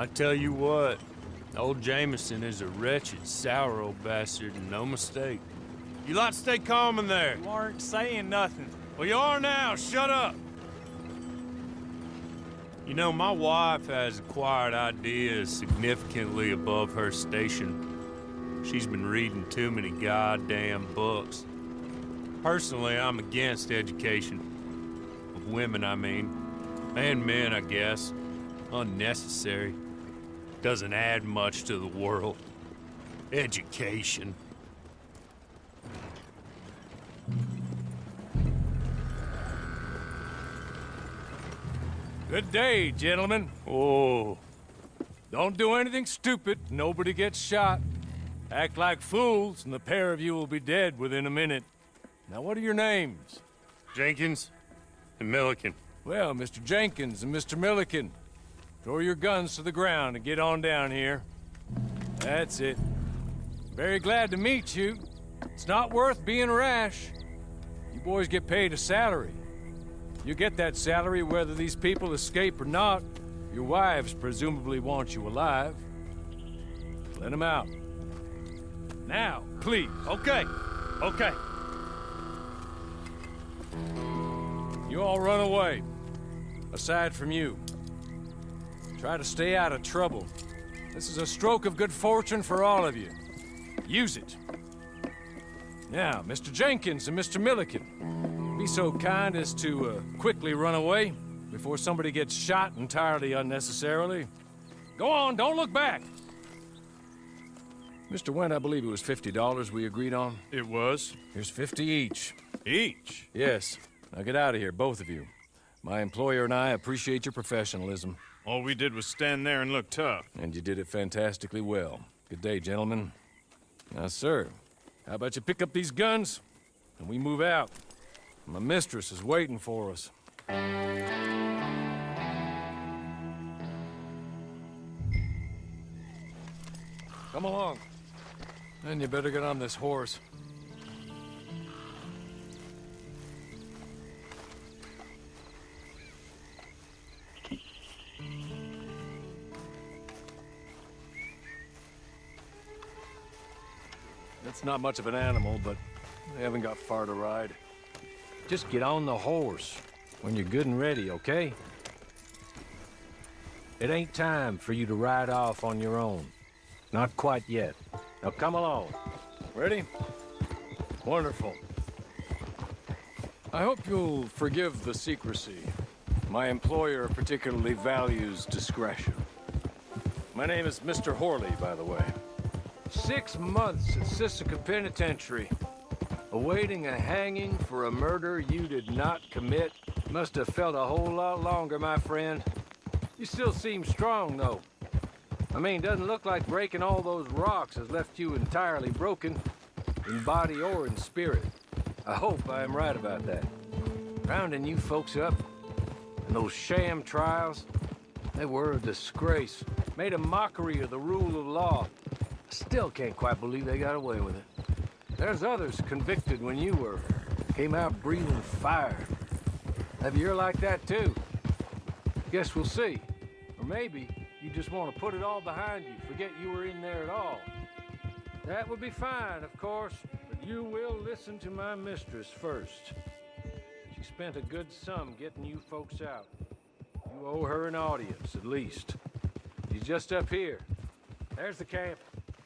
I tell you what, old Jameson is a wretched, sour old bastard, and no mistake. You lot stay calm in there. You aren't saying nothing. Well, you are now. Shut up. You know, my wife has acquired ideas significantly above her station. She's been reading too many goddamn books. Personally, I'm against education. Of women, I mean. And men, I guess. Unnecessary. Doesn't add much to the world. Education. Good day, gentlemen. Oh. Don't do anything stupid. Nobody gets shot. Act like fools, and the pair of you will be dead within a minute. Now, what are your names? Jenkins and Milliken. Well, Mr. Jenkins and Mr. Milliken, throw your guns to the ground and get on down here. That's it. Very glad to meet you. It's not worth being rash. You boys get paid a salary. You get that salary whether these people escape or not. Your wives presumably want you alive. Let them out. Now, please. Okay. Okay. You all run away. Aside from you. Try to stay out of trouble. This is a stroke of good fortune for all of you. Use it. Now, Mr. Jenkins and Mr. Milliken, be so kind as to quickly run away before somebody gets shot entirely unnecessarily. Go on, don't look back. Mr. Wendt, I believe it was $50 we agreed on. It was. Here's 50 each. Each? Yes. Now get out of here, both of you. My employer and I appreciate your professionalism. All we did was stand there and look tough. And you did it fantastically well. Good day, gentlemen. Now, sir, how about you pick up these guns and we move out? My mistress is waiting for us. Come along. Then you better get on this horse. It's not much of an animal, but they haven't got far to ride. Just get on the horse when you're good and ready, okay? It ain't time for you to ride off on your own. Not quite yet. Now come along. Ready? Wonderful. I hope you'll forgive the secrecy. My employer particularly values discretion. My name is Mr. Horley, by the way. 6 months at Sisika Penitentiary, awaiting a hanging for a murder you did not commit. Must have felt a whole lot longer, my friend. You still seem strong, though. I mean, doesn't look like breaking all those rocks has left you entirely broken, in body or in spirit. I hope I am right about that. Rounding you folks up, and those sham trials, they were a disgrace. Made a mockery of the rule of law. Still can't quite believe they got away with it. There's others convicted when you were. Came out breathing fire. Maybe you're like that too. Guess we'll see. Or maybe you just want to put it all behind you, forget you were in there at all. That would be fine, of course, but you will listen to my mistress first. She spent a good sum getting you folks out. You owe her an audience, at least. She's just up here. There's the camp.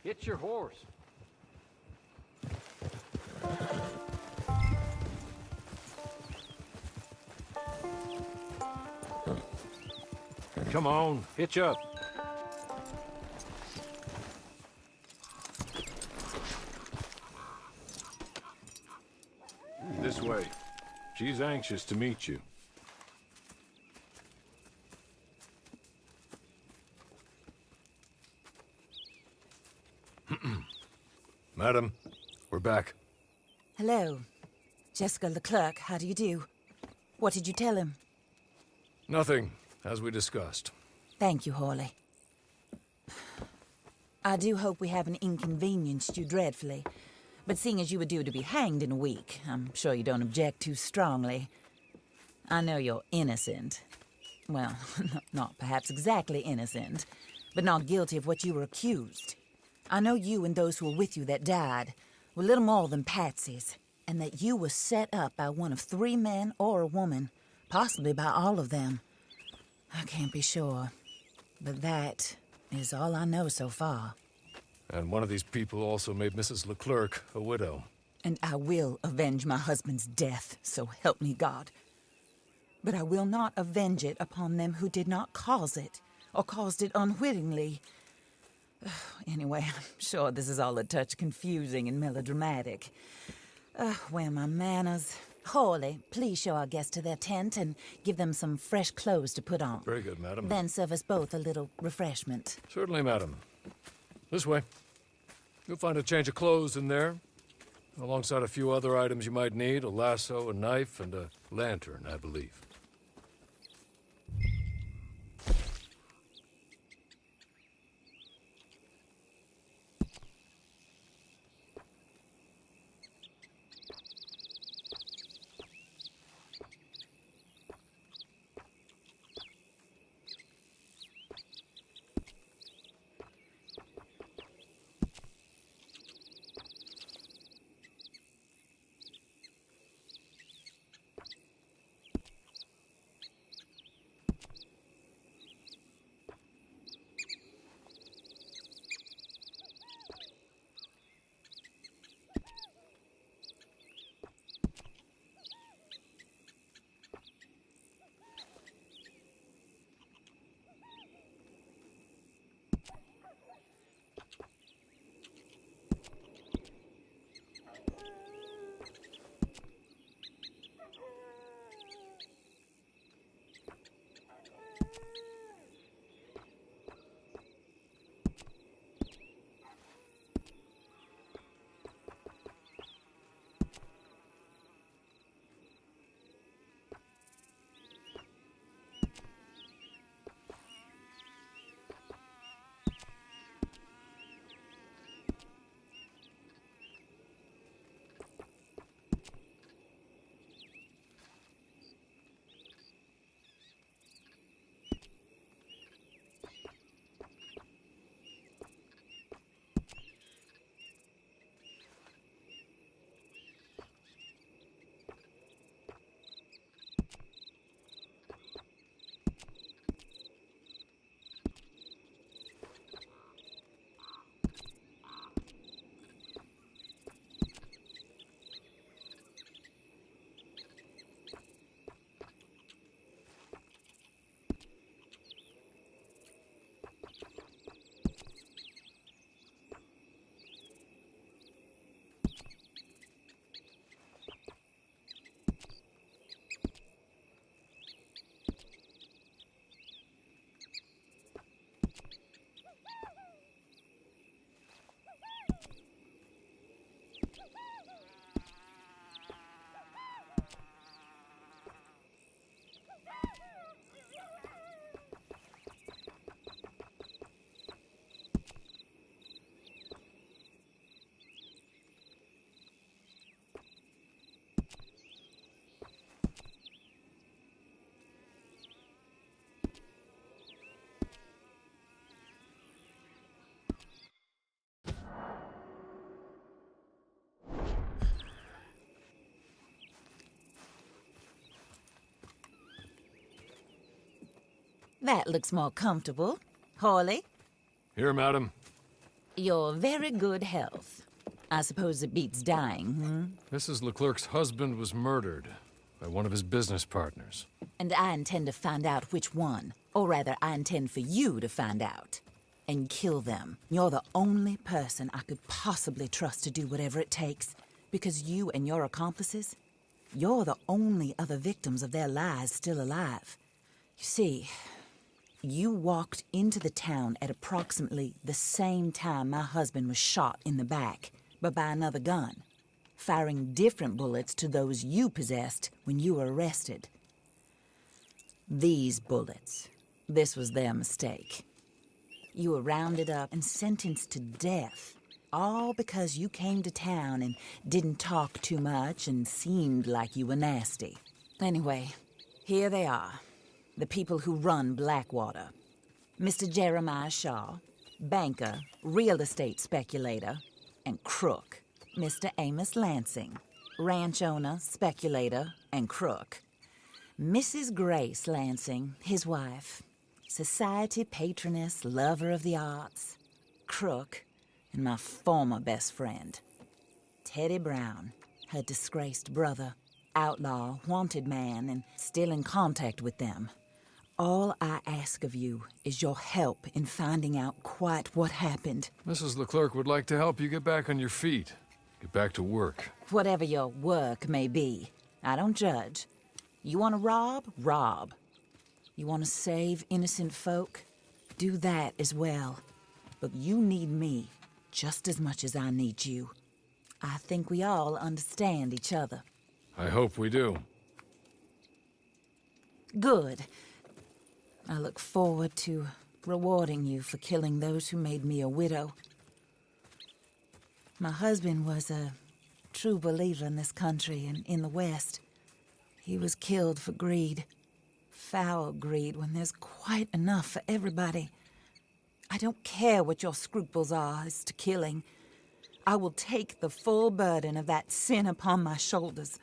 Get your horse. Come on, hitch up. This way. She's anxious to meet you. Madam, we're back. Hello. Jessica Leclerc, how do you do? What did you tell him? Nothing, as we discussed. Thank you, Hawley. I do hope we haven't inconvenienced you dreadfully. But seeing as you were due to be hanged in a week, I'm sure you don't object too strongly. I know you're innocent. Well, not perhaps exactly innocent, but not guilty of what you were accused. I know you and those who were with you that died were little more than patsies, and that you were set up by one of 3 men or a woman, possibly by all of them. I can't be sure, but that is all I know so far. And one of these people also made Mrs. Leclerc a widow. And I will avenge my husband's death, so help me God. But I will not avenge it upon them who did not cause it, or caused it unwittingly. Anyway, I'm sure this is all a touch confusing and melodramatic. Where are my manners? Hawley, please show our guests to their tent and give them some fresh clothes to put on. Very good, madam. Then serve us both a little refreshment. Certainly, madam. This way. You'll find a change of clothes in there, alongside a few other items you might need, a lasso, a knife, and a lantern, I believe. That looks more comfortable. Hawley, Here, madam. you're very good health. I suppose it beats dying, hmm? Mrs. Leclerc's husband was murdered by one of his business partners. And I intend to find out which one. Or rather, I intend for you to find out. And kill them. You're the only person I could possibly trust to do whatever it takes. Because you and your accomplices, you're the only other victims of their lies still alive. You see, you walked into the town at approximately the same time my husband was shot in the back, but by another gun, firing different bullets to those you possessed when you were arrested. These bullets, this was their mistake. You were rounded up and sentenced to death, all because you came to town and didn't talk too much and seemed like you were nasty. Anyway, here they are, the people who run Blackwater. Mr. Jeremiah Shaw, banker, real estate speculator, and crook. Mr. Amos Lansing, ranch owner, speculator, and crook. Mrs. Grace Lansing, his wife, society patroness, lover of the arts, crook, and my former best friend. Teddy Brown, her disgraced brother, outlaw, wanted man, and still in contact with them. All I ask of you is your help in finding out quite what happened. Mrs. Leclerc would like to help you get back on your feet. Get back to work. Whatever your work may be, I don't judge. You want to rob? Rob. You want to save innocent folk? Do that as well. But you need me just as much as I need you. I think we all understand each other. I hope we do. Good. I look forward to rewarding you for killing those who made me a widow. My husband was a true believer in this country and in the West. He was killed for greed. Foul greed when there's quite enough for everybody. I don't care what your scruples are as to killing. I will take the full burden of that sin upon my shoulders.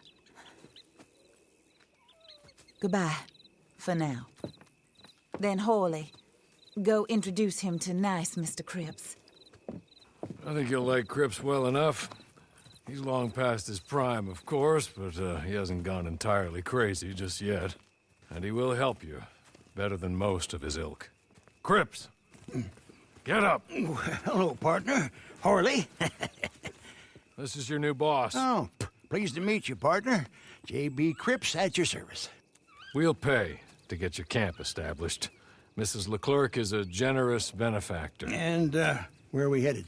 Goodbye, for now. Then Hawley, go introduce him to nice Mr. Cripps. I think you'll like Cripps well enough. He's long past his prime, of course, but he hasn't gone entirely crazy just yet. And he will help you, better than most of his ilk. Cripps! Get up! Hello, partner. Horley. This is your new boss. Oh, pleased to meet you, partner. J.B. Cripps at your service. We'll pay to get your camp established. Mrs. Leclerc is a generous benefactor. And, where are we headed?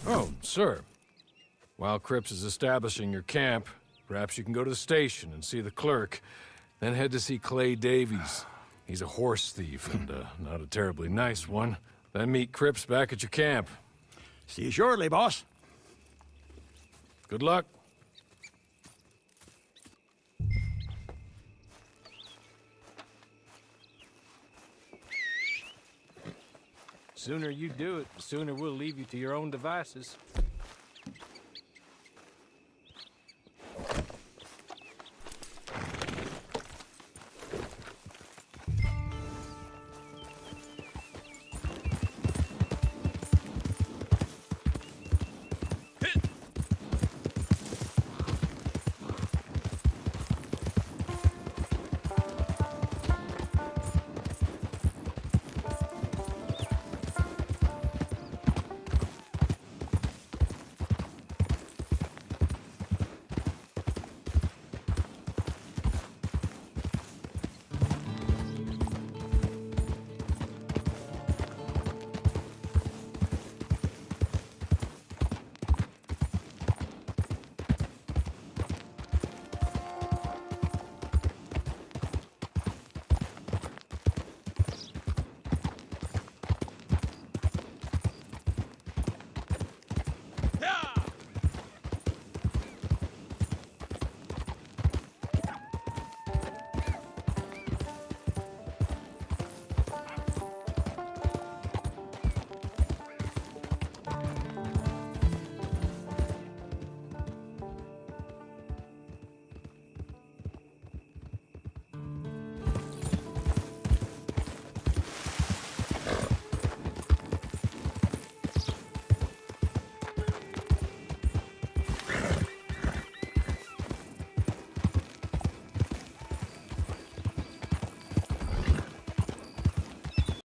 Oh, sir. While Cripps is establishing your camp, perhaps you can go to the station and see the clerk, then head to see Clay Davies. He's a horse thief, and not a terribly nice one. Then meet Cripps back at your camp. See you shortly, boss. Good luck. Sooner you do it, the sooner we'll leave you to your own devices.